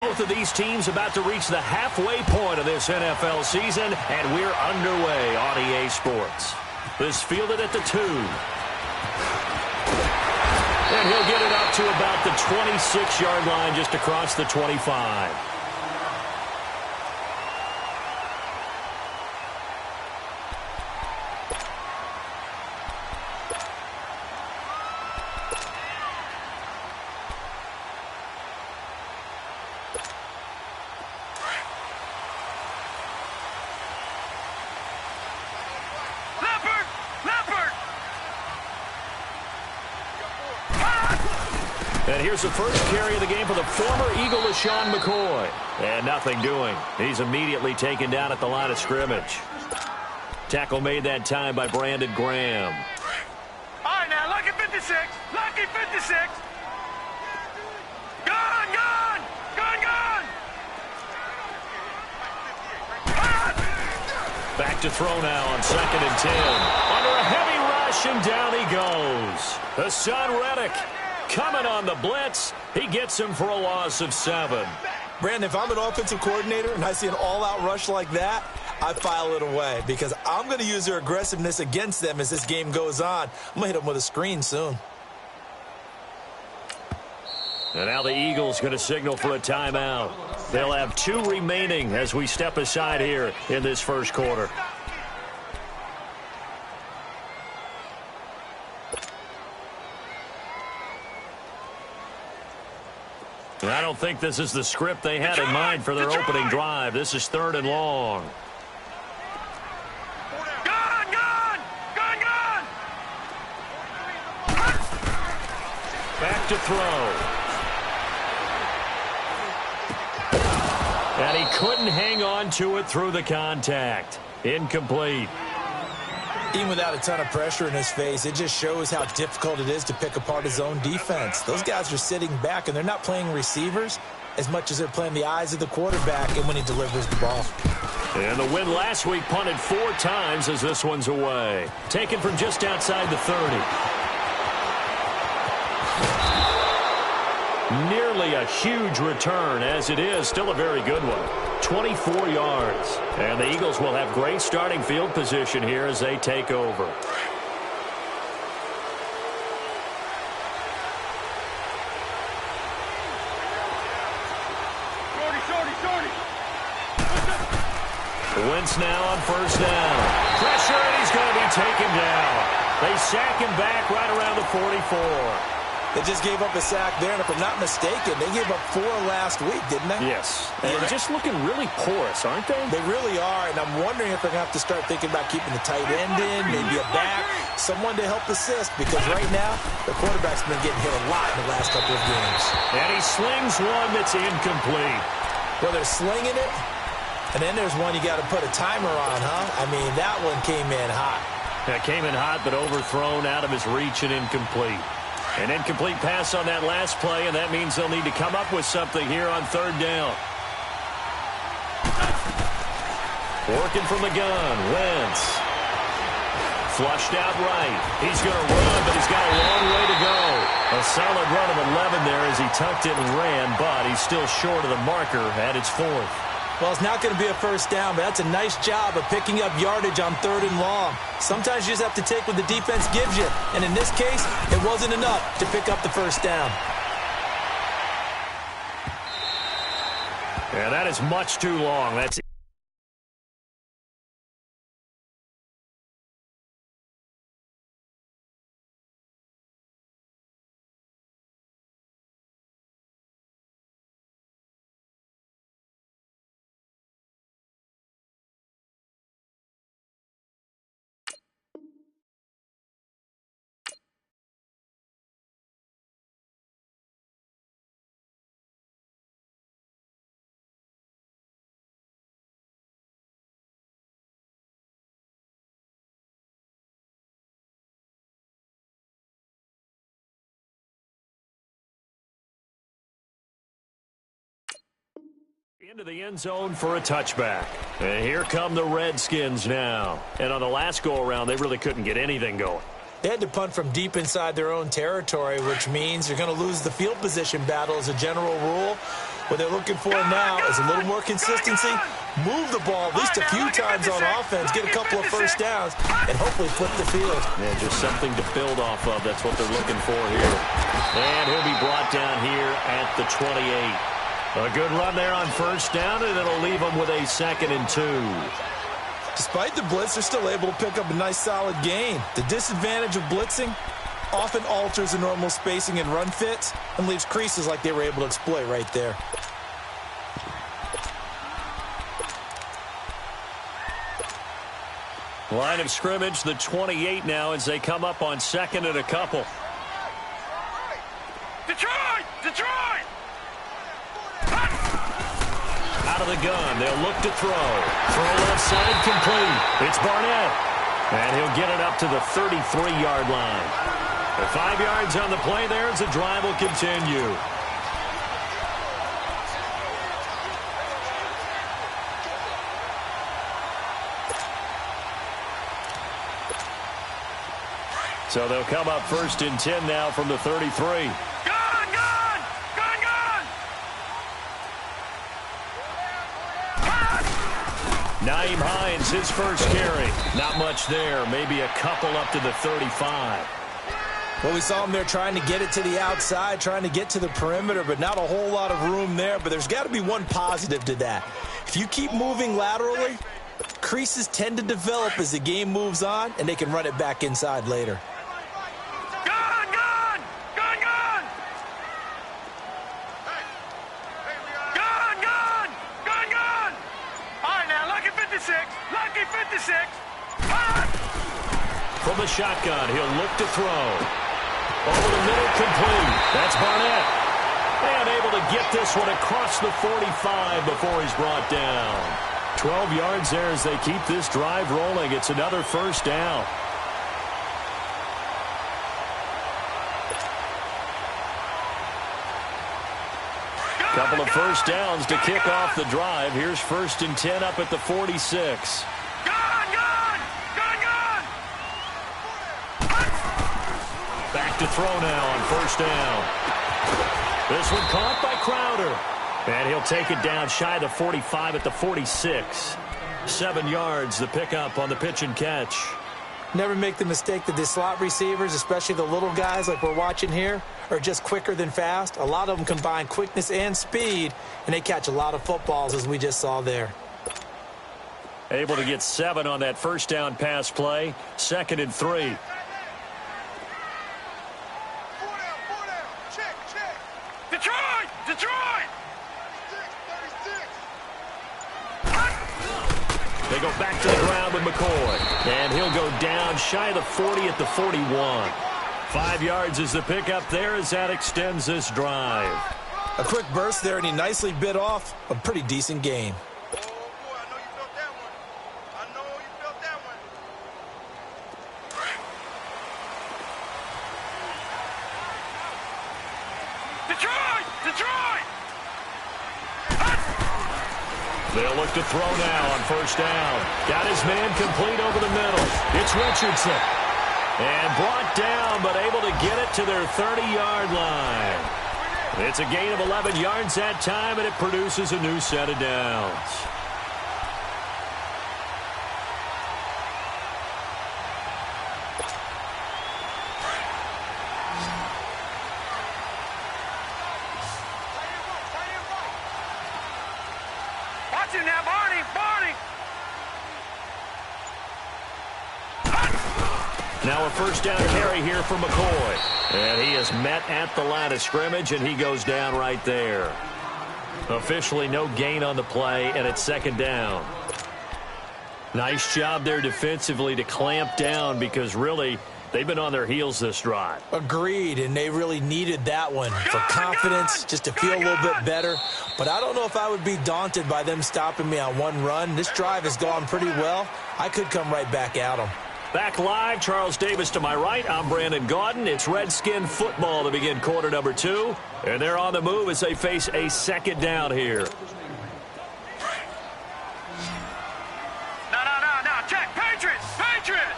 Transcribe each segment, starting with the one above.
both of these teams about to reach the halfway point of this NFL season, and we're underway on EA Sports. This fielded at the 2. And he'll get it up to about the 26-yard line, just across the 25. And here's the first carry of the game for the former Eagle, LaShawn McCoy. And nothing doing. He's immediately taken down at the line of scrimmage. Tackle made that time by Brandon Graham. All right, now, lucky 56. Lucky 56. Gone, gone. Gone, gone. Back to throw now on 2nd and 10. Under a heavy rush, and down he goes. Hassan Reddick coming on the blitz. He gets him for a loss of 7. Brandon, if I'm an offensive coordinator and I see an all-out rush like that, I file it away because I'm going to use their aggressiveness against them as this game goes on. I'm going to hit them with a screen soon. And now the Eagles going to signal for a timeout. They'll have 2 remaining as we step aside here in this first quarter. I don't think this is the script they had in mind for their opening drive. This is 3rd and long. Gone, gone. Gone, gone. Back to throw. And he couldn't hang on to it through the contact. Incomplete. Even without a ton of pressure in his face, it just shows how difficult it is to pick apart his own defense. Those guys are sitting back, and they're not playing receivers as much as they're playing the eyes of the quarterback and when he delivers the ball. And the win last week punted 4 times as this one's away. Taken from just outside the 30. Nearly a huge return, as it is still a very good one. 24 yards. And the Eagles will have great starting field position here as they take over. Wentz now on 1st down. Pressure, and he's going to be taken down. They sack him back right around the 44. They just gave up a sack there, and if I'm not mistaken, they gave up 4 last week, didn't they? Yes. And they're just looking really porous, aren't they? They really are, and I'm wondering if they're going to have to start thinking about keeping the tight end in, maybe a back, someone to help assist, because right now, the quarterback's been getting hit a lot in the last couple of games. And he slings one that's incomplete. Well, they're slinging it, and then there's one you got to put a timer on, huh? I mean, that one came in hot. That came in hot, but overthrown out of his reach and incomplete. An incomplete pass on that last play, and that means they'll need to come up with something here on 3rd down. Working from the gun, Wentz. Flushed out right. He's going to run, but he's got a long way to go. A solid run of 11 there as he tucked it and ran, but he's still short of the marker at its 4th. Well, it's not going to be a 1st down, but that's a nice job of picking up yardage on 3rd and long. Sometimes you just have to take what the defense gives you, and in this case, it wasn't enough to pick up the 1st down. Yeah, that is much too long. That's into the end zone for a touchback. And here come the Redskins now. And on the last go-around, they really couldn't get anything going. They had to punt from deep inside their own territory, which means you're going to lose the field position battle as a general rule. What they're looking for now is a little more consistency, move the ball at least a few times on offense, get a couple of first downs, and hopefully flip the field. Yeah, just something to build off of. That's what they're looking for here. And he'll be brought down here at the 28. A good run there on first down, and it'll leave them with a 2nd and 2. Despite the blitz, they're still able to pick up a nice, solid gain. The disadvantage of blitzing often alters the normal spacing and run fits and leaves creases like they were able to exploit right there. Line of scrimmage, the 28 now as they come up on 2nd and a couple. Detroit! Detroit! Out of the gun, they'll look to throw. Throw left side, complete. It's Barnett. And he'll get it up to the 33-yard line. The 5 yards on the play there as the drive will continue. So they'll come up 1st and 10 now from the 33. Gun! Gun! Gun! Gun! Naeem Hines, his first carry. Not much there. Maybe a couple up to the 35. Well, we saw him there trying to get it to the outside, trying to get to the perimeter, but not a whole lot of room there. But there's got to be one positive to that. If you keep moving laterally, creases tend to develop as the game moves on, and they can run it back inside later. Gun! Gun! Gun! Gun! Gun! Gun! Gun! Gun! All right, now, lucky 56. Lucky 56. From the shotgun, he'll look to throw. Over the middle, complete. That's Barnett. And able to get this one across the 45 before he's brought down. 12 yards there as they keep this drive rolling. It's another first down. Couple of first downs to kick off the drive. Here's 1st and 10 up at the 46. Back to throw now on first down. This one caught by Crowder. And he'll take it down shy of the 45 at the 46. 7 yards, the pickup on the pitch and catch. Never make the mistake that the slot receivers, especially the little guys like we're watching here, are just quicker than fast. A lot of them combine quickness and speed, and they catch a lot of footballs, as we just saw there. Able to get 7 on that first down pass play. 2nd and 3. Detroit! Detroit! They go back to the ground with McCoy. And he'll go down shy of the 40 at the 41. 5 yards is the pickup there as that extends this drive. A quick burst there, and he nicely bit off a pretty decent gain. They'll look to throw now on first down. Got his man complete over the middle. It's Richardson. And brought down, but able to get it to their 30-yard line. It's a gain of 11 yards that time, and it produces a new set of downs. Watch him now, Barney! Barney! Now a first down carry here for McCoy. And he is met at the line of scrimmage, and he goes down right there. Officially no gain on the play, and it's 2nd down. Nice job there defensively to clamp down because really they've been on their heels this drive. Agreed, and they really needed that one for confidence, just to feel a little bit better. But I don't know if I would be daunted by them stopping me on one run. This drive has gone pretty well. I could come right back at them. Back live, Charles Davis to my right. I'm Brandon Gaudin. It's Redskin football to begin quarter number 2. And they're on the move as they face a 2nd down here. No. Check. Patriots! Patriots!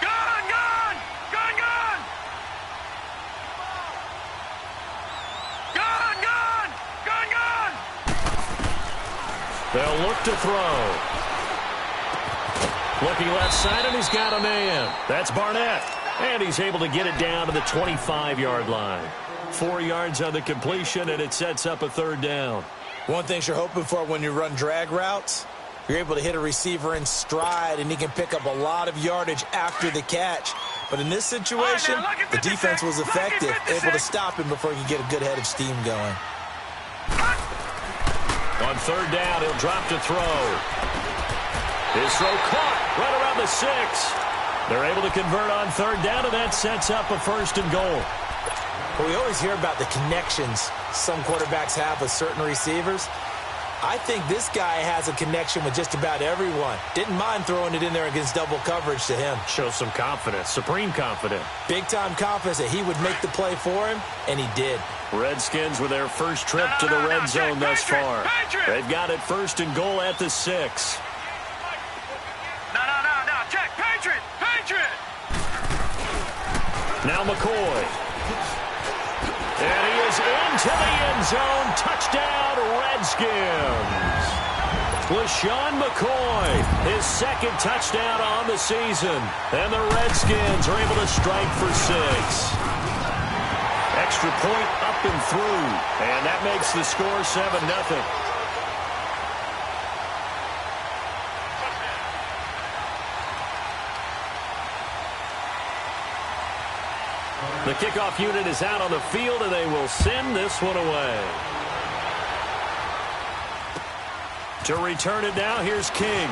Gun! They'll look to throw. Looking left side, and he's got a man. That's Barnett. And he's able to get it down to the 25-yard line. 4 yards on the completion, and it sets up a third down. One thing you're hoping for when you run drag routes, you're able to hit a receiver in stride, and he can pick up a lot of yardage after the catch. But in this situation, the defense was effective, able to stop him before he could get a good head of steam going. On third down, he'll drop to throw. His throw caught right around the 6. They're able to convert on third down, and that sets up a first and goal. Well, we always hear about the connections some quarterbacks have with certain receivers. I think this guy has a connection with just about everyone. Didn't mind throwing it in there against double coverage to him. Shows some confidence, supreme confidence. Big-time confidence that he would make the play for him, and he did. Redskins with their first trip to the red zone thus far. They've got it first and goal at the 6. No, check, Patriot! Now McCoy. And he is into the end zone. Touchdown, Redskins. LaShawn McCoy, his second touchdown on the season. And the Redskins are able to strike for 6. Extra point up and through. And that makes the score 7-0. The kickoff unit is out on the field, and they will send this one away. To return it now, here's King.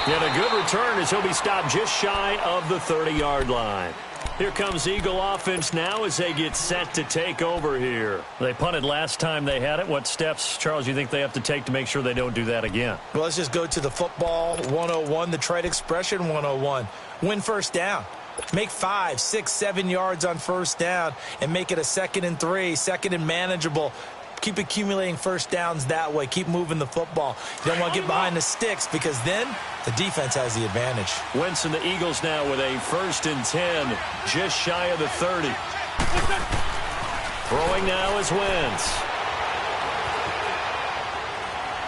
And a good return as he'll be stopped just shy of the 30-yard line. Here comes Eagle offense now as they get set to take over here. They punted last time they had it. What steps, Charles, you think they have to take to make sure they don't do that again? Well, let's just go to the football 101, the trade expression 101. Win first down. Make 5, 6, 7 yards on first down and make it a 2nd and 3, 2nd and manageable. Keep accumulating first downs that way. Keep moving the football. You don't want to get behind the sticks because then the defense has the advantage. Wentz and the Eagles now with a 1st and 10, just shy of the 30. Throwing now is Wentz.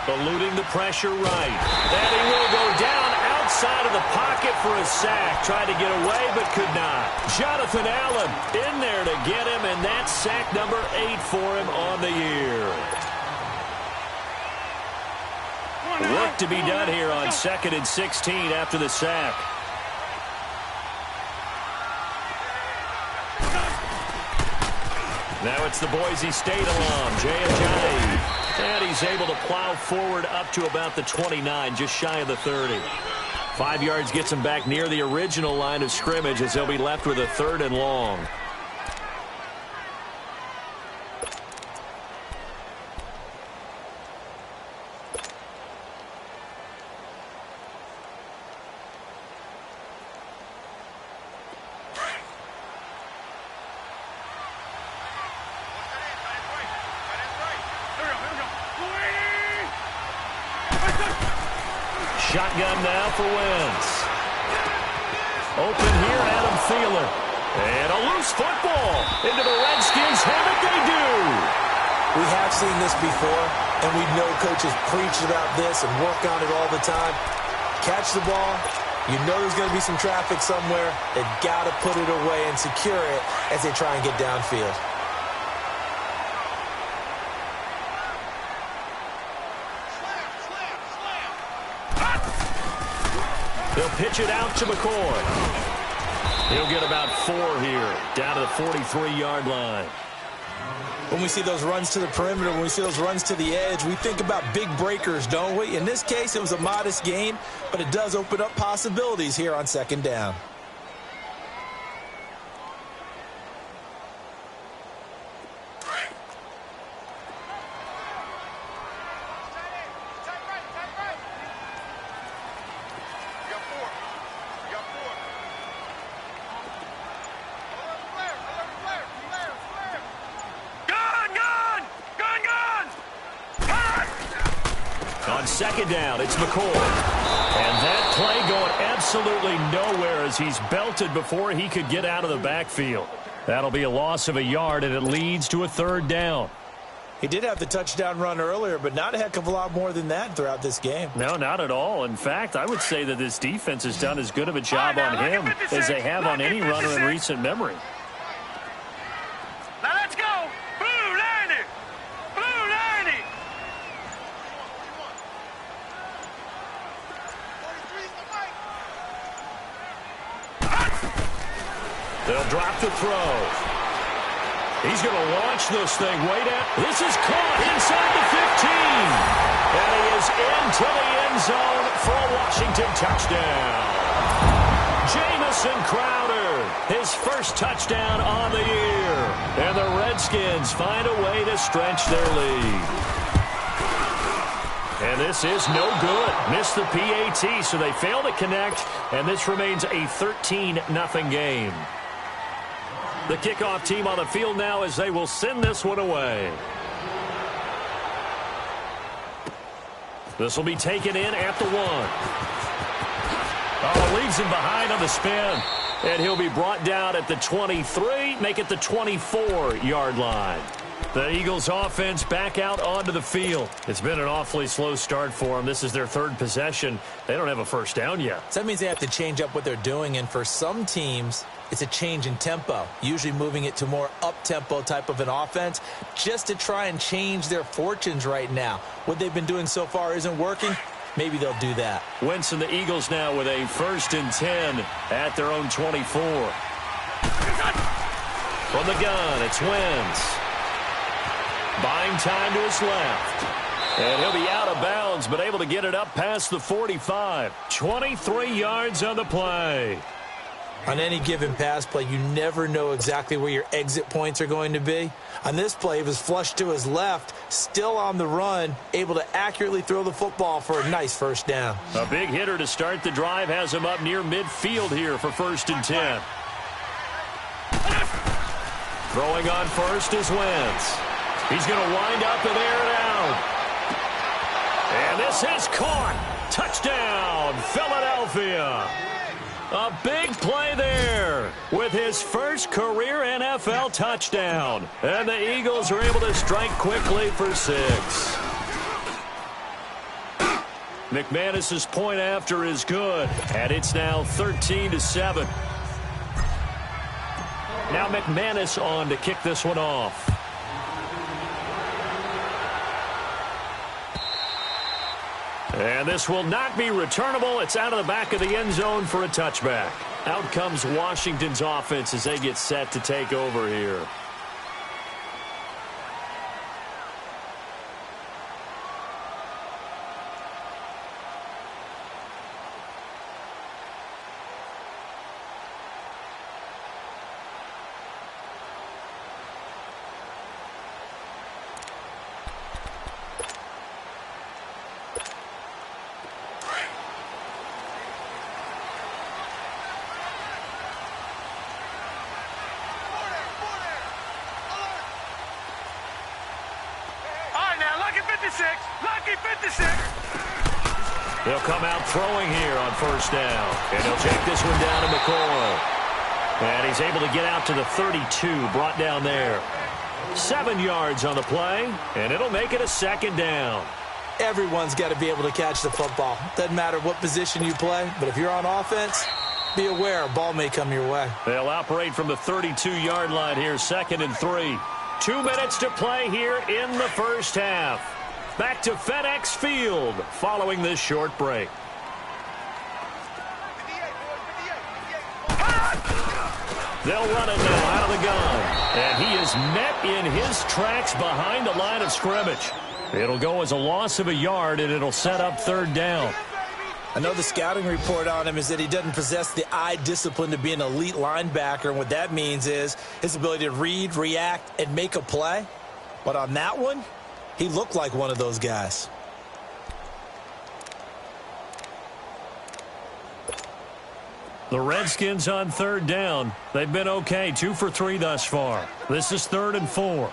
Eluding the pressure right. And he will go down outside of the pocket for a sack. Tried to get away but could not. Jonathan Allen in there to get him, and that's sack number 8 for him on the year. Work to be done here on 2nd and 16 after the sack. Now it's the Boise State alum, J.J. And he's able to plow forward up to about the 29, just shy of the 30. 5 yards gets him back near the original line of scrimmage as they'll be left with a 3rd and long. Shotgun now for Wentz. Open here, Adam Thielen. And a loose football into the Redskins' hand. They do. We have seen this before, and we know coaches preach about this and work on it all the time. Catch the ball. You know there's going to be some traffic somewhere. They've got to put it away and secure it as they try and get downfield. They'll pitch it out to McCoy. He'll get about 4 here, down to the 43-yard line. When we see those runs to the perimeter, when we see those runs to the edge, we think about big breakers, don't we? In this case, it was a modest gain, but it does open up possibilities here on 2nd down. On 2nd down, it's McCoy. And that play going absolutely nowhere as he's belted before he could get out of the backfield. That'll be a loss of a yard, and it leads to a 3rd down. He did have the touchdown run earlier, but not a heck of a lot more than that throughout this game. No, not at all. In fact, I would say that this defense has done as good of a job on him as they have on any runner in recent memory. Now let's go. Blue 90. Blue 90. They'll drop the throw. He's going to launch this thing way down. This is caught inside the 15. And he is into the end zone for a Washington touchdown. Jamison Crowder, his first touchdown on the year. And the Redskins find a way to stretch their lead. And this is no good. Missed the PAT, so they fail to connect. And this remains a 13-0 game. The kickoff team on the field now as they will send this one away. This will be taken in at the 1. Oh, leaves him behind on the spin. And he'll be brought down at the 23, make it the 24-yard line. The Eagles offense back out onto the field. It's been an awfully slow start for them. This is their third possession. They don't have a first down yet. So that means they have to change up what they're doing, and for some teams, it's a change in tempo, usually moving it to more up-tempo type of an offense just to try and change their fortunes right now. What they've been doing so far isn't working. Maybe they'll do that. Wentz and the Eagles now with a 1st and 10 at their own 24. From the gun, it's Wentz. Buying time to his left. And he'll be out of bounds, but able to get it up past the 45. 23 yards on the play. On any given pass play, you never know exactly where your exit points are going to be. On this play, he was flushed to his left, still on the run, able to accurately throw the football for a nice first down. A big hitter to start the drive has him up near midfield here for 1st and 10. Throwing on first is Wentz. He's going to wind up and air it out. And this is caught. Touchdown, Philadelphia. A big play there with his first career NFL touchdown. And the Eagles are able to strike quickly for 6. McManus's point after is good. And it's now 13-7. Now McManus on to kick this one off. And this will not be returnable. It's out of the back of the end zone for a touchback. Out comes Washington's offense as they get set to take over here. Lucky 56. They'll come out throwing here on 1st down. And he'll take this one down to McCoy. And he's able to get out to the 32, brought down there. 7 yards on the play, and it'll make it a 2nd down. Everyone's got to be able to catch the football. Doesn't matter what position you play, but if you're on offense, be aware a ball may come your way. They'll operate from the 32-yard line here, 2nd and 3. 2 minutes to play here in the first half. Back to FedEx Field following this short break. They'll run it now out of the gun. And he is met in his tracks behind the line of scrimmage. It'll go as a loss of a yard, and it'll set up 3rd down. I know the scouting report on him is that he doesn't possess the eye discipline to be an elite linebacker, and what that means is his ability to read, react, and make a play. But on that one, he looked like one of those guys. The Redskins on 3rd down. They've been okay, 2 for 3 thus far. This is 3rd and 4.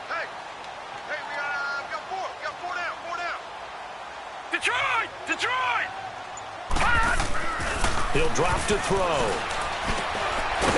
Hey, we got 4. We got 4 down. 4 down. Detroit! He'll drop to throw.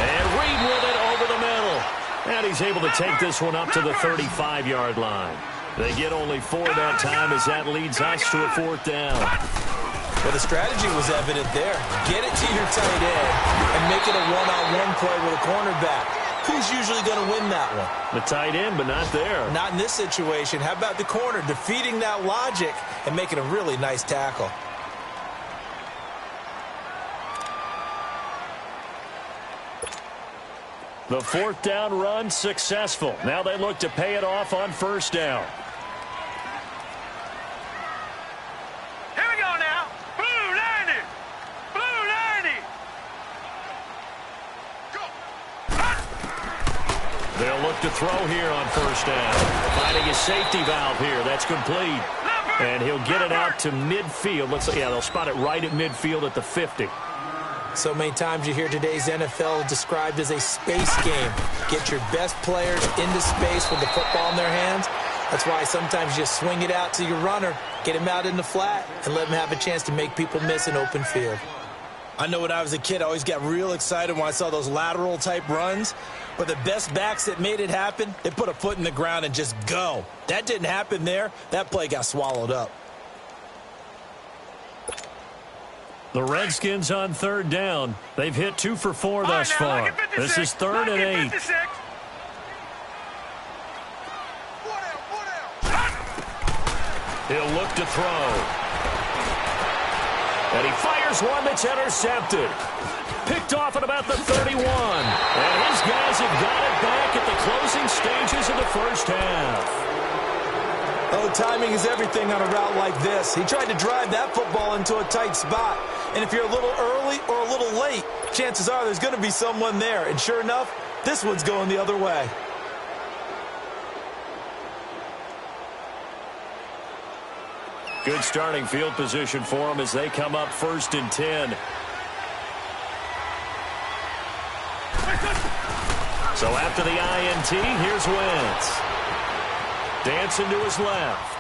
And Reed with it over the middle. And And he's able to take this one up to the 35-yard line. They get only 4 that time as that leads us to a 4th down. Well, the strategy was evident there. Get it to your tight end and make it a one-on-one play with a cornerback. Who's usually going to win that one? The tight end, but not there. Not in this situation. How about the corner defeating that logic and making a really nice tackle? The 4th down run successful. Now they look to pay it off on 1st down. Here we go now. Blue 90. Blue 90. Go. They'll look to throw here on 1st down. Finding his safety valve here. That's complete. And he'll get it out to midfield. They'll spot it right at midfield at the 50. So many times you hear today's NFL described as a space game. Get your best players into space with the football in their hands. That's why sometimes you swing it out to your runner, get him out in the flat, and let him have a chance to make people miss an open field. I know when I was a kid, I always got real excited when I saw those lateral-type runs. But the best backs that made it happen, they put a foot in the ground and just go. That didn't happen there. That play got swallowed up. The Redskins on 3rd down. They've hit 2 for 4 thus far. This is 3rd and 8. He'll look to throw. And he fires one that's intercepted. Picked off at about the 31. And his guys have got it back at the closing stages of the 1st half. Oh, timing is everything on a route like this. He tried to drive that football into a tight spot. And if you're a little early or a little late, chances are there's going to be someone there. And sure enough, this one's going the other way. Good starting field position for them as they come up 1st and 10. So after the INT, here's Wentz. Dancing to his left.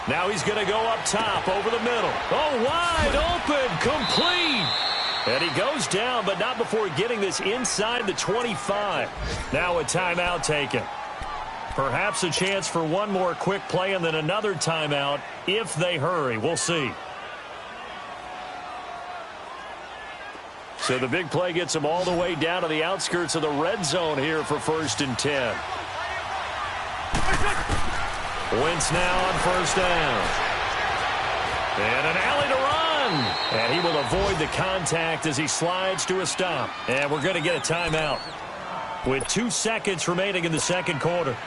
Now he's going to go up top over the middle. Oh, wide open, complete. And he goes down, but not before getting this inside the 25. Now a timeout taken. Perhaps a chance for one more quick play and then another timeout if they hurry. We'll see. So the big play gets them all the way down to the outskirts of the red zone here for 1st and 10. Wentz now on 1st down. And an alley to run. And he will avoid the contact as he slides to a stop. And we're going to get a timeout with 2 seconds remaining in the 2nd quarter.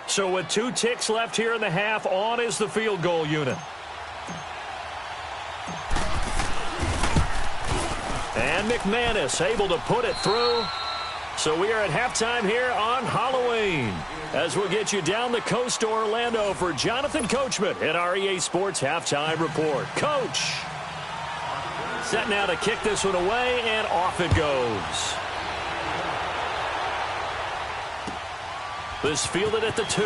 So with 2 ticks left here in the half, on is the field goal unit. And McManus able to put it through. So we are at halftime here on Halloween. As we'll get you down the coast to Orlando for Jonathan Coachman at our EA Sports Halftime Report. Coach, set now to kick this one away, and off it goes. This fielded at the 2.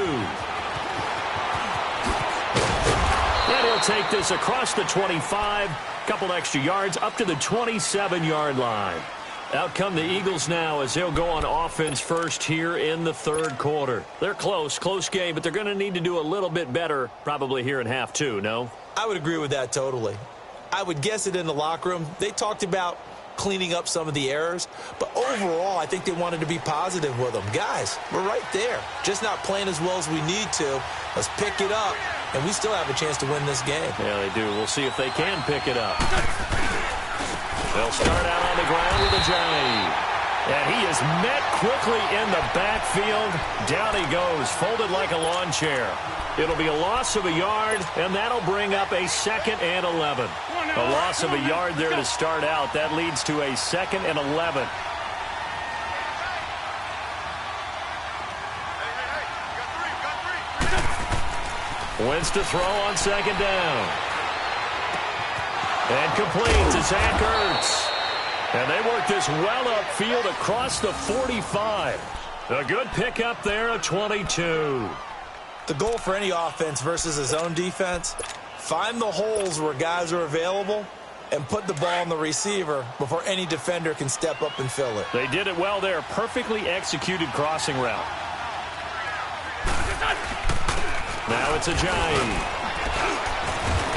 And he'll take this across the 25. Couple extra yards up to the 27-yard line. Out come the Eagles now as they'll go on offense first here in the 3rd quarter. They're close game, but they're going to need to do a little bit better probably here in half 2, no? I would agree with that totally. I would guess it in the locker room. They talked about cleaning up some of the errors, but overall I think they wanted to be positive with them. Guys, we're right there. Just not playing as well as we need to. Let's pick it up, and we still have a chance to win this game. Yeah, they do. We'll see if they can pick it up. They'll start out on the ground with a jive. And he is met quickly in the backfield. Down he goes, folded like a lawn chair. It'll be a loss of a yard, and that'll bring up a 2nd and 11. A loss of a yard there to start out. That leads to a 2nd and 11. Wentz to throw on 2nd down. And complete to Zach Ertz. And they work this well upfield across the 45. A good pickup there at 22. The goal for any offense versus a zone defense, find the holes where guys are available and put the ball on the receiver before any defender can step up and fill it. They did it well there. Perfectly executed crossing route. Now it's Ajayi.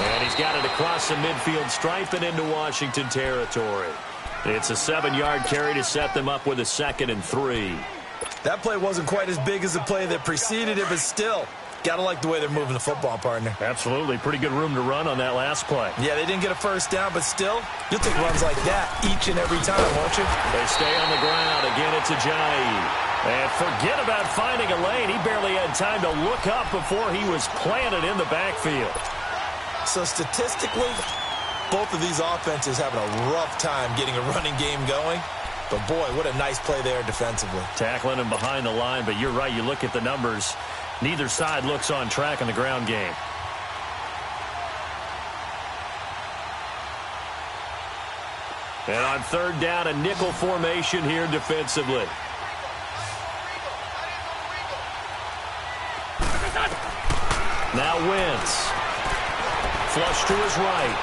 And he's got it across the midfield stripe and into Washington territory. It's a 7-yard carry to set them up with a 2nd and 3. That play wasn't quite as big as the play that preceded it, but still, gotta like the way they're moving the football, partner. Absolutely. Pretty good room to run on that last play. Yeah, they didn't get a first down, but still, you'll take runs like that each and every time, won't you? They stay on the ground. Again, it's Ajayi. And forget about finding a lane. He barely had time to look up before he was planted in the backfield. So statistically, both of these offenses having a rough time getting a running game going. But, boy, what a nice play there defensively. Tackling him behind the line, but you're right. You look at the numbers. Neither side looks on track in the ground game. And on 3rd down, a nickel formation here defensively. Now Wentz. Flush to his right.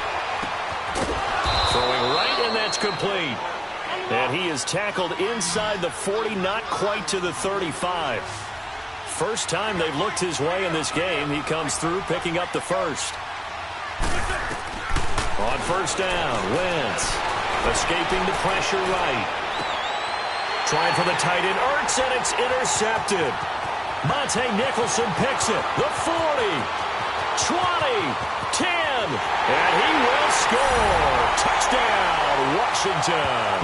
Throwing right, and that's complete. And he is tackled inside the 40, not quite to the 35. First time they've looked his way in this game. He comes through, picking up the first. On 1st down, Wentz escaping the pressure right. Trying for the tight end, Ertz, and it's intercepted. Monte Nicholson picks it. The 40, 20, 10, and he will score. Touchdown, Washington.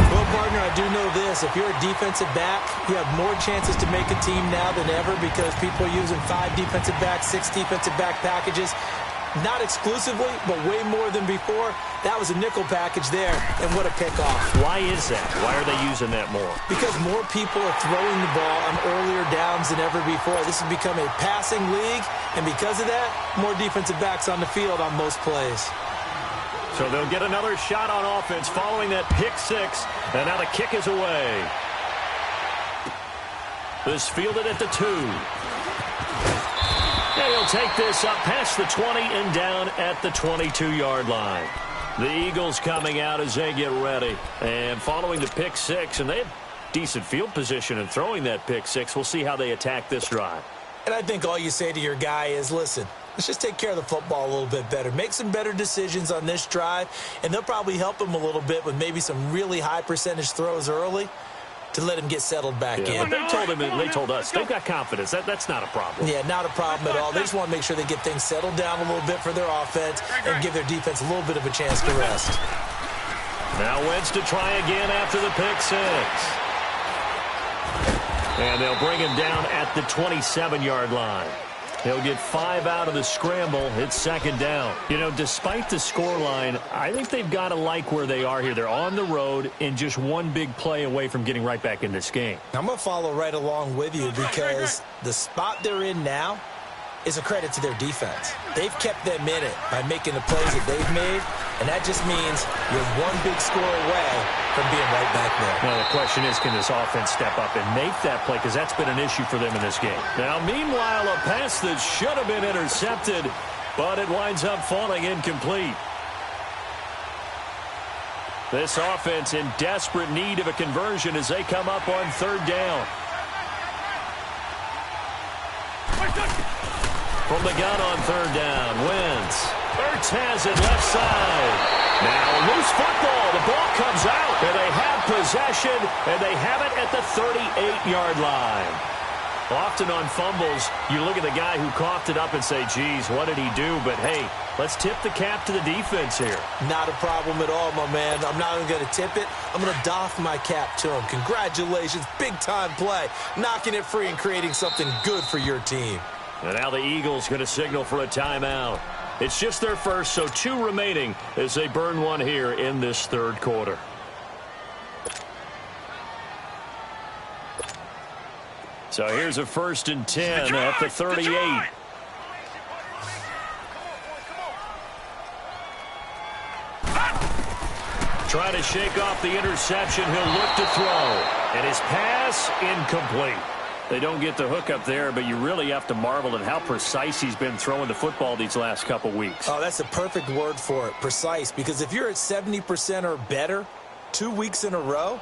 Well, partner, I do know this. If you're a defensive back, you have more chances to make a team now than ever because people are using 5 defensive backs, 6 defensive back packages. Not exclusively, but way more than before. That was a nickel package there, and what a pickoff. Why is that? Why are they using that more? Because more people are throwing the ball on earlier downs than ever before. This has become a passing league, and because of that, more defensive backs on the field on most plays. So they'll get another shot on offense following that pick 6, and now the kick is away. This fielded at the 2. And he'll take this up past the 20 and down at the 22-yard line. The Eagles coming out as they get ready. And following the pick 6, and they have decent field position in throwing that pick 6. We'll see how they attack this drive. And I think all you say to your guy is, listen, let's just take care of the football a little bit better. Make some better decisions on this drive, and they'll probably help him a little bit with maybe some really high percentage throws early to let him get settled back in. But they told us they've got confidence. That's not a problem. Yeah, not a problem at all. They just want to make sure they get things settled down a little bit for their offense and give their defense a little bit of a chance to rest. Now Wentz to try again after the pick 6. And they'll bring him down at the 27-yard line. He'll get 5 out of the scramble. It's 2nd down. You know, despite the scoreline, I think they've got to like where they are here. They're on the road and just one big play away from getting right back in this game. I'm going to follow right along with you because the spot they're in now is a credit to their defense. They've kept them in it by making the plays that they've made, and that just means you're one big score away from being right back there. Now, the question is, can this offense step up and make that play? Because that's been an issue for them in this game. Now, meanwhile, a pass that should have been intercepted, but it winds up falling incomplete. This offense in desperate need of a conversion as they come up on 3rd down. From the gun on 3rd down, Wentz. Ertz has it left side. Now loose football. The ball comes out, and they have possession, and they have it at the 38-yard line. Often on fumbles, you look at the guy who coughed it up and say, geez, what did he do? But, hey, let's tip the cap to the defense here. Not a problem at all, my man. I'm not even going to tip it. I'm going to doff my cap to him. Congratulations. Big-time play. Knocking it free and creating something good for your team. And now the Eagles going to signal for a timeout. It's just their first, so 2 remaining as they burn one here in this 3rd quarter. So here's a 1st and 10 at the 38. Trying to shake off the interception. He'll look to throw. And his pass incomplete. They don't get the hook up there, but you really have to marvel at how precise he's been throwing the football these last couple weeks. Oh, that's a perfect word for it, precise, because if you're at 70% or better 2 weeks in a row,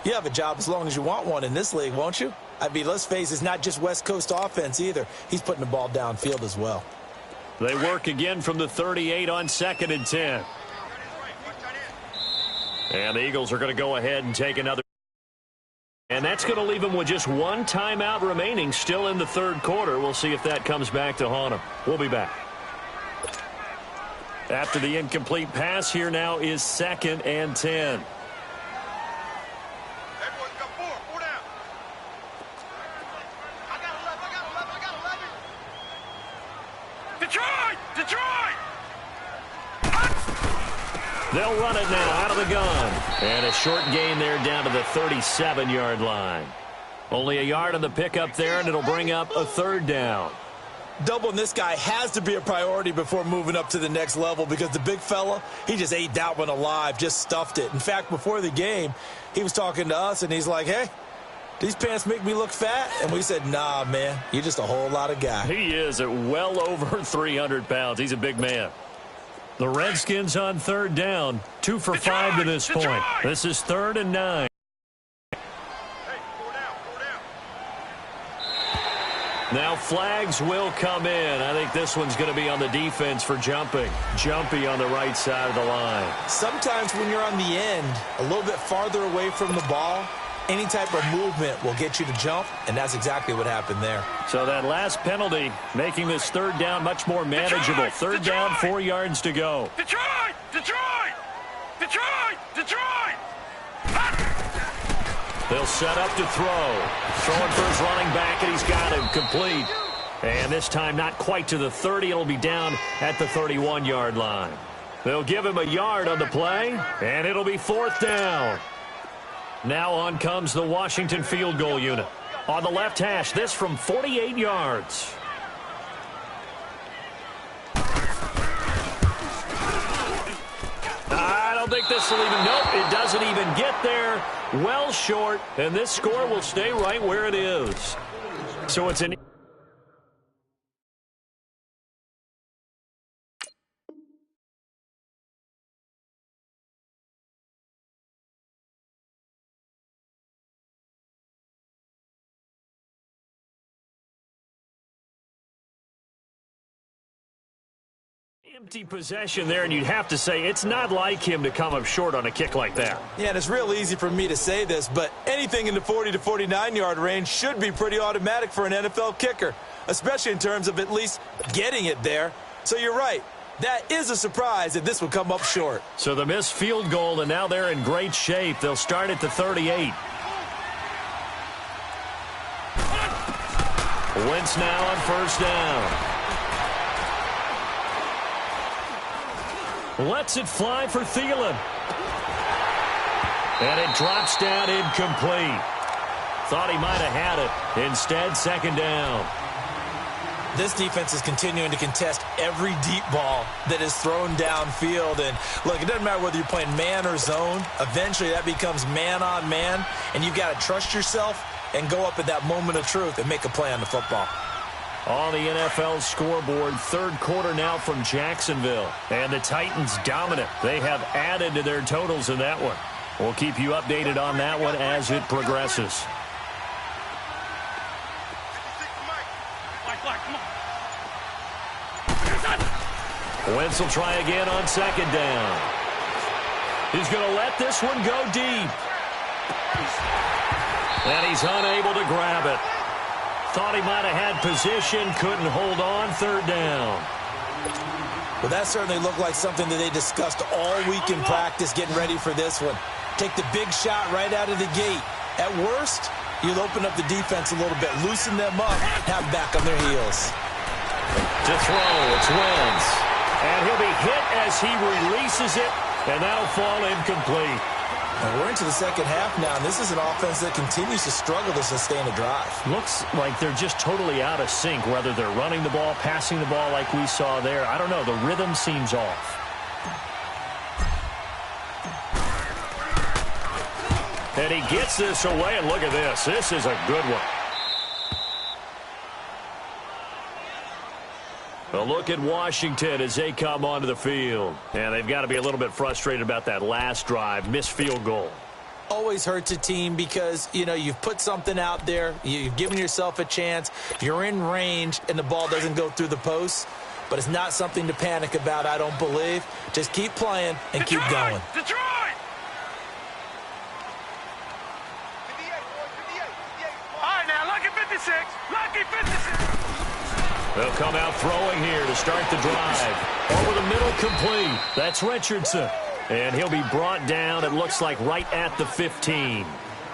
you have a job as long as you want one in this league, won't you? I mean, let's face it, it's not just West Coast offense either. He's putting the ball downfield as well. They work again from the 38 on 2nd and 10. And the Eagles are going to go ahead and take another. And that's going to leave them with just one timeout remaining still in the third quarter. We'll see if that comes back to haunt them. We'll be back. After the incomplete pass, here now is 2nd and 10. They'll run it now out of the gun. And a short gain there down to the 37-yard line. Only a yard on the pickup there, and it'll bring up a 3rd down. Doubling this guy has to be a priority before moving up to the next level because the big fella, he just ate that one alive, just stuffed it. In fact, before the game, he was talking to us, and he's like, hey, these pants make me look fat? And we said, nah, man, you're just a whole lot of guy. He is at well over 300 pounds. He's a big man. The Redskins on 3rd down, 2 for 5 to this point. This is 3rd and 9. Now flags will come in. I think this one's going to be on the defense for jumping. Jumpy on the right side of the line. Sometimes when you're on the end, a little bit farther away from the ball, any type of movement will get you to jump, and that's exactly what happened there. So that last penalty making this 3rd down much more manageable. 3rd down, 4 yards to go. Detroit! Detroit! Detroit! Detroit! They'll set up to throw. Throwing for his running back, and he's got him complete. And this time not quite to the 30. It'll be down at the 31-yard line. They'll give him a yard on the play, and it'll be 4th down. Now on comes the Washington field goal unit. On the left hash, this from 48 yards. I don't think this will even, nope, it doesn't even get there. Well short, and this score will stay right where it is. So it's an empty possession there, and you'd have to say it's not like him to come up short on a kick like that. Yeah, and it's real easy for me to say this, but anything in the 40 to 49-yard range should be pretty automatic for an NFL kicker, especially in terms of at least getting it there. So you're right. That is a surprise that this would come up short. So the missed field goal, and now they're in great shape. They'll start at the 38. Wentz now on 1st down. Lets it fly for Thielen. And it drops down incomplete. Thought he might have had it. Instead, 2nd down. This defense is continuing to contest every deep ball that is thrown downfield. And, look, it doesn't matter whether you're playing man or zone. Eventually, that becomes man on man. And you've got to trust yourself and go up at that moment of truth and make a play on the football. On the NFL scoreboard, 3rd quarter now from Jacksonville. And the Titans dominant. They have added to their totals in that one. We'll keep you updated on that one as it progresses. Wentz will try again on 2nd down. He's going to let this one go deep. And he's unable to grab it. Thought he might have had position, couldn't hold on. 3rd down. Well, that certainly looked like something that they discussed all week in practice getting ready for this one. Take the big shot right out of the gate. At worst, you'll open up the defense a little bit, loosen them up, have them back on their heels. To throw, it's Wentz. And he'll be hit as he releases it, and that'll fall incomplete. And we're into the second half now, and this is an offense that continues to struggle to sustain a drive. Looks like they're just totally out of sync, whether they're running the ball, passing the ball like we saw there. I don't know. The rhythm seems off. And he gets this away, and look at this. This is a good one. A look at Washington as they come onto the field. And they've got to be a little bit frustrated about that last drive, missed field goal. Always hurts a team because, you know, you've put something out there, you've given yourself a chance, you're in range, and the ball doesn't go through the posts. But it's not something to panic about, I don't believe. Just keep playing and keep going. Detroit! All right, now, lucky 56. Lucky 56. They'll come out throwing here to start the drive. Over the middle, complete. That's Richardson. And he'll be brought down, it looks like, right at the 15.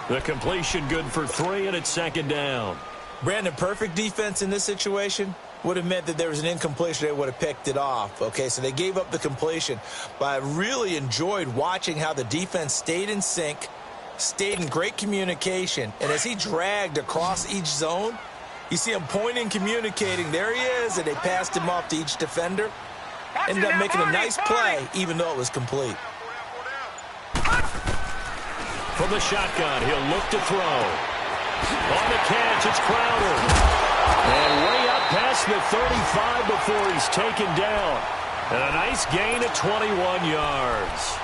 The completion good for 3, and it's second down. Brandon, perfect defense in this situation would have meant that there was an incompletion. They would have picked it off. Okay, so they gave up the completion. But I really enjoyed watching how the defense stayed in sync, stayed in great communication. And as he dragged across each zone, you see him pointing, communicating. There he is, and they passed him off to each defender. Ended up making a nice play, even though it was complete. From the shotgun, he'll look to throw. On the catch, it's Crowder. And way up past the 35 before he's taken down. And a nice gain of 21 yards.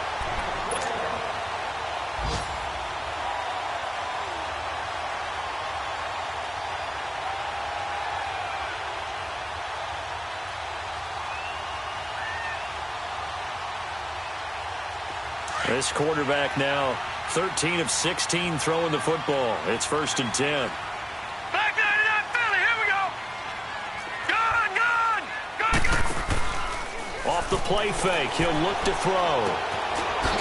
This quarterback now 13 of 16 throwing the football. It's 1st and 10. Back 99 Philly, here we go. Gun, gun, gun, gun. Off the play fake, he'll look to throw.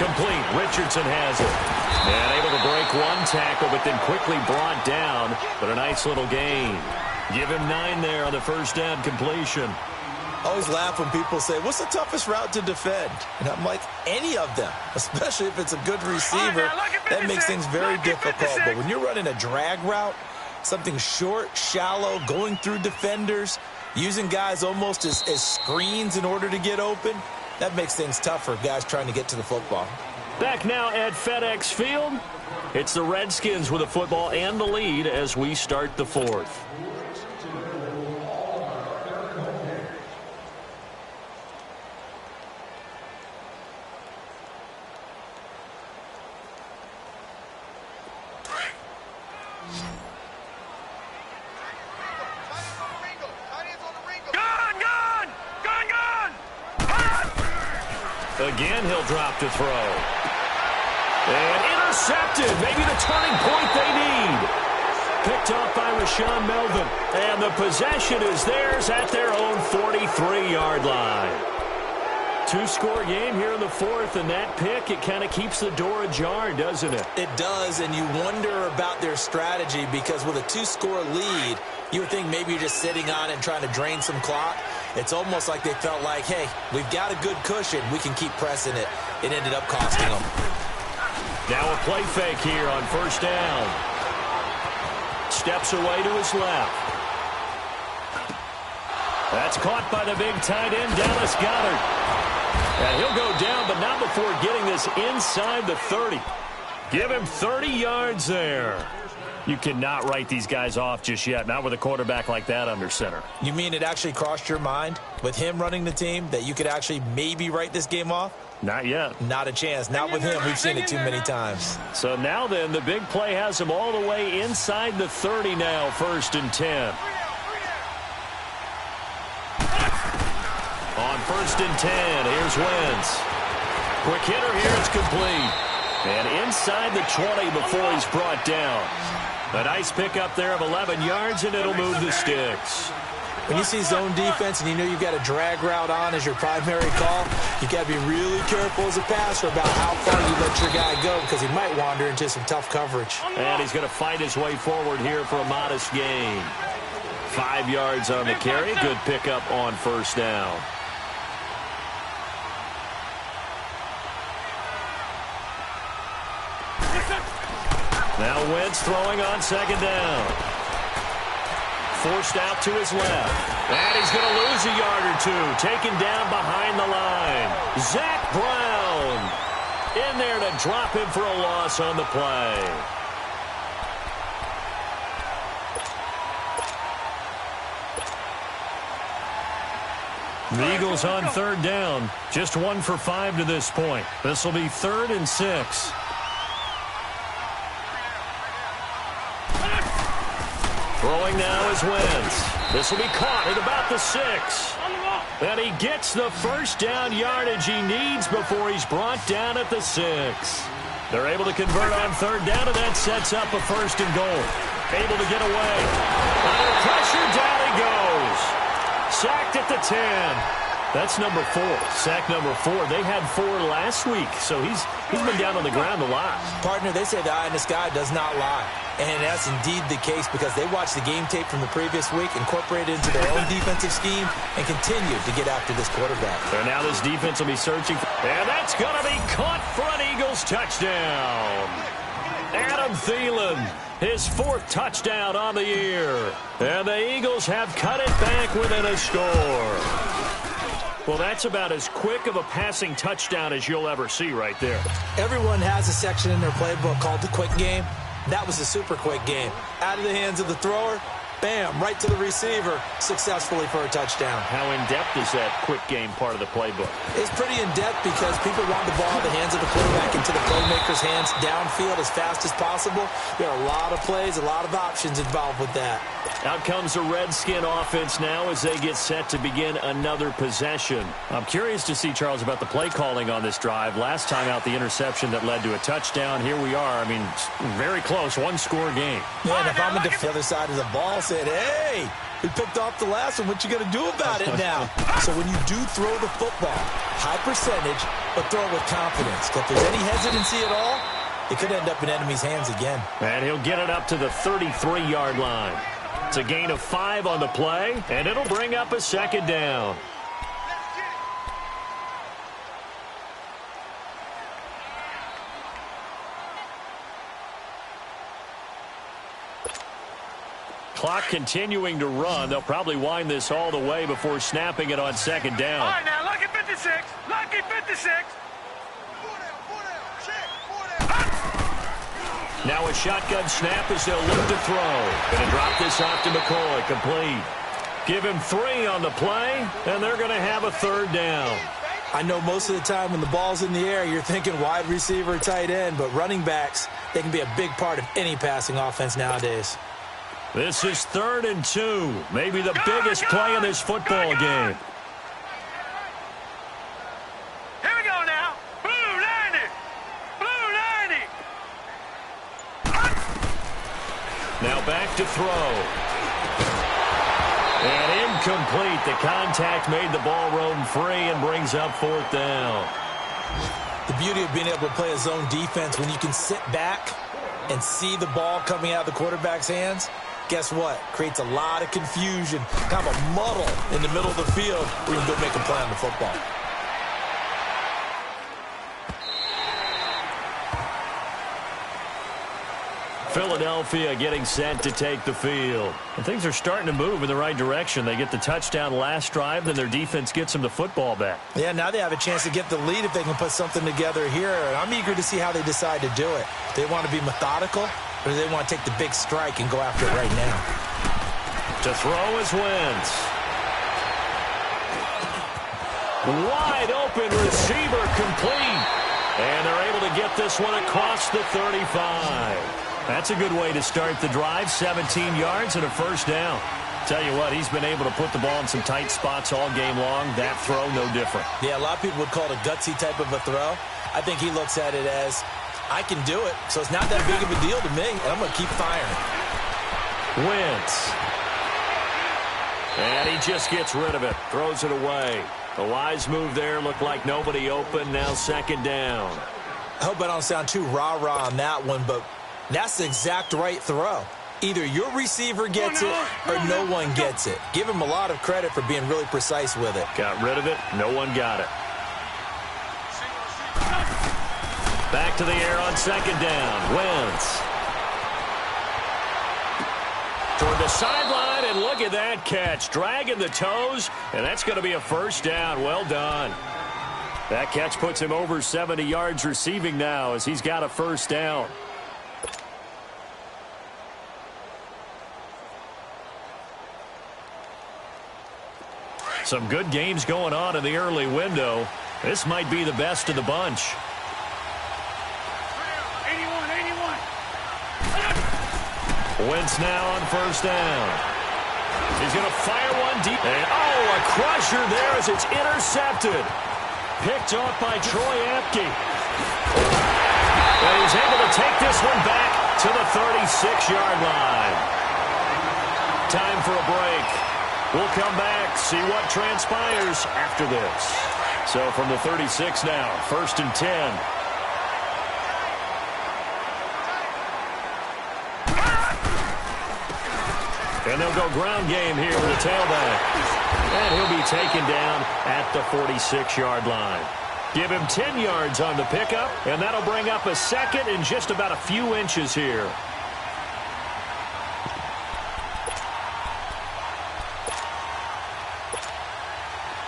Complete, Richardson has it. And able to break one tackle, but then quickly brought down. But a nice little gain. Give him 9 there on the first down completion. I always laugh when people say, what's the toughest route to defend? And I'm like, any of them, especially if it's a good receiver. That makes things very difficult. But when you're running a drag route, something short, shallow, going through defenders, using guys almost as screens in order to get open, that makes things tough for guys trying to get to the football. Back now at FedEx Field, it's the Redskins with the football and the lead as we start the 4th. Again, he'll drop to throw. And intercepted. Maybe the turning point they need. Picked off by Rashawn Melvin. And the possession is theirs at their own 43-yard line. 2-score game here in the 4th, and that pick, it kind of keeps the door ajar, doesn't it? It does, and you wonder about their strategy because with a 2-score lead, you would think maybe you're just sitting on it and trying to drain some clock. It's almost like they felt like, hey, we've got a good cushion. We can keep pressing it. It ended up costing them. Now a play fake here on first down. Steps away to his left. That's caught by the big tight end, Dallas Goedert. And he'll go down, but not before getting this inside the 30. Give him 30 yards there. You cannot write these guys off just yet, not with a quarterback like that under center. You mean it actually crossed your mind with him running the team that you could actually maybe write this game off? Not yet. Not a chance. Not with him. We've seen it too many times. So now then, the big play has him all the way inside the 30 now, 1st and 10. On 1st and 10, here's Wentz. Quick hitter here, it's complete. And inside the 20 before he's brought down. A nice pickup there of 11 yards, and it'll move the sticks. When you see zone defense and you know you've got a drag route on as your primary call, you've got to be really careful as a passer about how far you let your guy go because he might wander into some tough coverage. And he's going to fight his way forward here for a modest gain. 5 yards on the carry. Good pickup on first down. Now Wentz throwing on second down. Forced out to his left. And he's going to lose a yard or two. Taken down behind the line. Zach Brown in there to drop him for a loss on the play. The Eagles on third down. Just 1 for 5 to this point. This will be 3rd and 6. Throwing now is Wentz. This will be caught at about the 6. And he gets the first down yardage he needs before he's brought down at the 6. They're able to convert on third down, and that sets up a 1st and goal. Able to get away. Under pressure, down he goes. Sacked at the 10. That's number 4. Sack number 4. They had 4 last week, so he's been down on the ground a lot. Partner, they say the eye in the sky does not lie. And that's indeed the case because they watched the game tape from the previous week, incorporated it into their own defensive scheme, and continued to get after this quarterback. And now this defense will be searching. And that's going to be caught for an Eagles touchdown. Adam Thielen, his 4th touchdown on the year. And the Eagles have cut it back within a score. Well, that's about as quick of a passing touchdown as you'll ever see right there. Everyone has a section in their playbook called the quick game. That was a super quick game. Out of the hands of the thrower, bam, right to the receiver, successfully for a touchdown. How in-depth is that quick game part of the playbook? It's pretty in-depth because people want the ball in the hands of the quarterback into the playmaker's hands downfield as fast as possible. There are a lot of plays, a lot of options involved with that. Out comes the Redskin offense now as they get set to begin another possession. I'm curious to see, Charles, about the play calling on this drive. Last time out, the interception that led to a touchdown. Here we are. I mean, very close, 1-score game. Man, if I'm on the other side of the ball, said, hey, we picked off the last one. What you going to do about it now? So when you do throw the football, high percentage, but throw it with confidence. If there's any hesitancy at all, it could end up in enemy's hands again. And he'll get it up to the 33-yard line. It's a gain of 5 on the play, and it'll bring up a 2nd down. Clock continuing to run. They'll probably wind this all the way before snapping it on 2nd down. All right, now, lucky 56. Lucky 56. Now a shotgun snap as they'll look to throw. Going to drop this off to McCoy. Complete. Give him 3 on the play, and they're going to have a 3rd down. I know most of the time when the ball's in the air, you're thinking wide receiver, tight end, but running backs, they can be a big part of any passing offense nowadays. This is 3rd and 2. Maybe the biggest play in this football game. Here we go now. Blue 90. Blue 90. Now back to throw. And incomplete. The contact made the ball roam free and brings up 4th down. The beauty of being able to play a zone defense when you can sit back and see the ball coming out of the quarterback's hands, guess what? Creates a lot of confusion, kind of a muddle in the middle of the field where you can go make a play on the football. Philadelphia getting set to take the field. And things are starting to move in the right direction. They get the touchdown last drive, then their defense gets them the football back. Yeah, now they have a chance to get the lead if they can put something together here. And I'm eager to see how they decide to do it. Do they want to be methodical, or do they want to take the big strike and go after it right now? To throw is Wentz. Wide open receiver complete. And they're able to get this one across the 35. That's a good way to start the drive. 17 yards and a 1st down. Tell you what, he's been able to put the ball in some tight spots all game long. That throw, no different. Yeah, a lot of people would call it a gutsy type of a throw. I think he looks at it as, I can do it, so it's not that big of a deal to me, and I'm going to keep firing. Wentz. And he just gets rid of it. Throws it away. A wise move there. Looked like nobody open. Now 2nd down. I hope I don't sound too rah-rah on that one, but that's the exact right throw. Either your receiver gets it or no one gets it. Give him a lot of credit for being really precise with it. Got rid of it. No one got it. Back to the air on 2nd down. Wentz. Toward the sideline, and look at that catch. Dragging the toes, and that's going to be a 1st down. Well done. That catch puts him over 70 yards receiving now as he's got a 1st down. Some good games going on in the early window. This might be the best of the bunch. 81. Wentz now on first down. He's going to fire one deep. And, oh, a crusher there as it's intercepted. Picked off by Troy Apke. And he's able to take this one back to the 36-yard line. Time for a break. We'll come back, see what transpires after this. So from the 36 now, 1st and 10. And they'll go ground game here with a tailback. And he'll be taken down at the 46-yard line. Give him 10 yards on the pickup, and that'll bring up a second and just about a few inches here.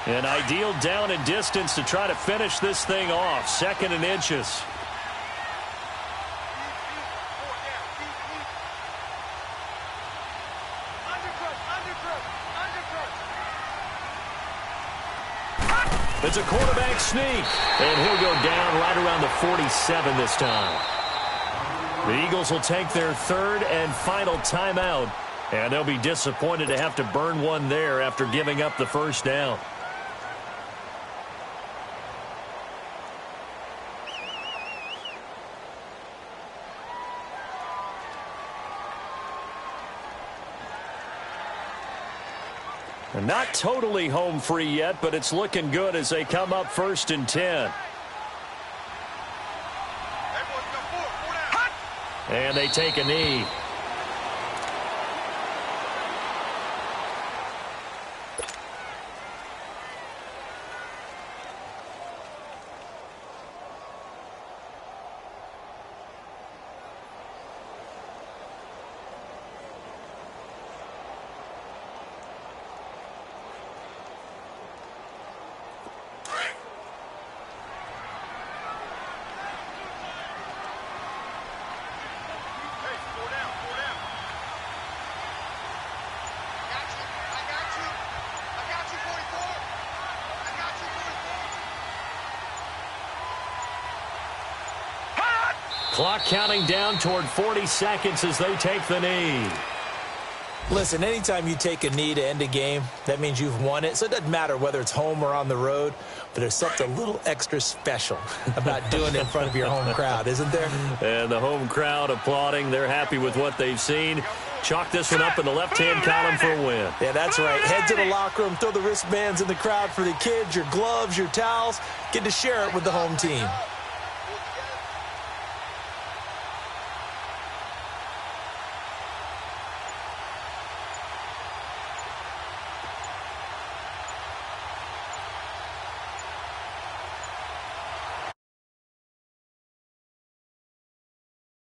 An ideal down and distance to try to finish this thing off. 2nd and inches. It's a quarterback sneak, and he'll go down right around the 47 this time. The Eagles will take their 3rd and final timeout, and they'll be disappointed to have to burn one there after giving up the first down. And not totally home free yet, but it's looking good as they come up 1st and 10. And they take a knee. Clock counting down toward 40 seconds as they take the knee. Listen, anytime you take a knee to end a game, that means you've won it. So it doesn't matter whether it's home or on the road, but there's something a little extra special about doing it in front of your home crowd, isn't there? And the home crowd applauding. They're happy with what they've seen. Chalk this one up in the left-hand column for a win. Yeah, that's right. Head to the locker room, throw the wristbands in the crowd for the kids, your gloves, your towels. Get to share it with the home team.